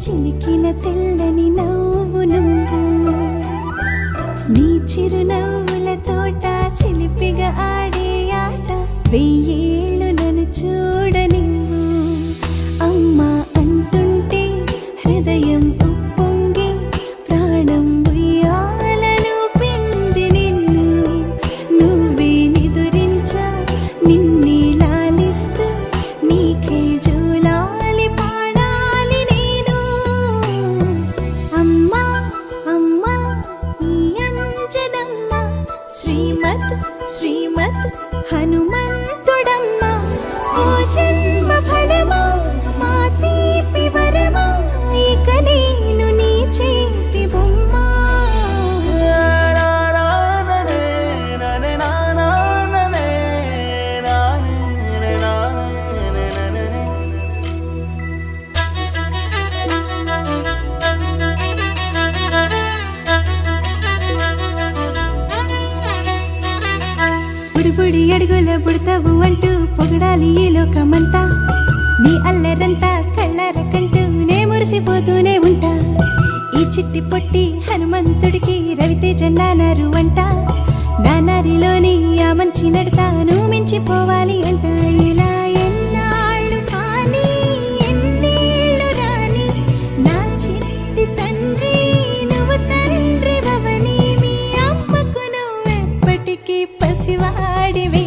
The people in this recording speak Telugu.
చిలికిన తెల్లని నవ్వు నువ్వు నీ చిరునవ్వుల తోట చిలిపిగా ఆడే ఆట వెయ్యేళ్ళు నన్ను చూడనివ్వు అమ్మా అంటుంటే హృదయం ఉప్పొంగి ప్రాణం ఉయ్యాలలో పిండి నిన్ను నువ్వే నిదురించా నిన్నే లాలిస్తూ నీకే జోలాలి పాడాలి నేను అమ్మా అమ్మా ఈ అంజనమ్మ శ్రీమత్ శ్రీమత్ హనుమంతుడమ్మ ఓ జన్మ ఫలమా మా తీపి వరమా ఇక నేను నీ చేతి బొమ్మ బుడిబుడి అడుగుల బుడతావు అంటూ పొగడాలి ఈ లోకమంతా నీ అల్లరంతా కళ్ళారకంటూ నే మురిసిపోతూనే ఉంటా ఈ చిట్టి పొట్టి హనుమంతుడికి రవితేజ నానారు అంట నానారిలోని ఆ మంచి నడతాను మించిపోవాలి అంట ఇలా ఎన్నాళ్ళు కానీ ఎన్నేళ్ళు రాని నా చిట్టి తండ్రి నువ్వు తండ్రి భవని మీ అమ్మకు నువ్వెప్పటికీ పసివాడివి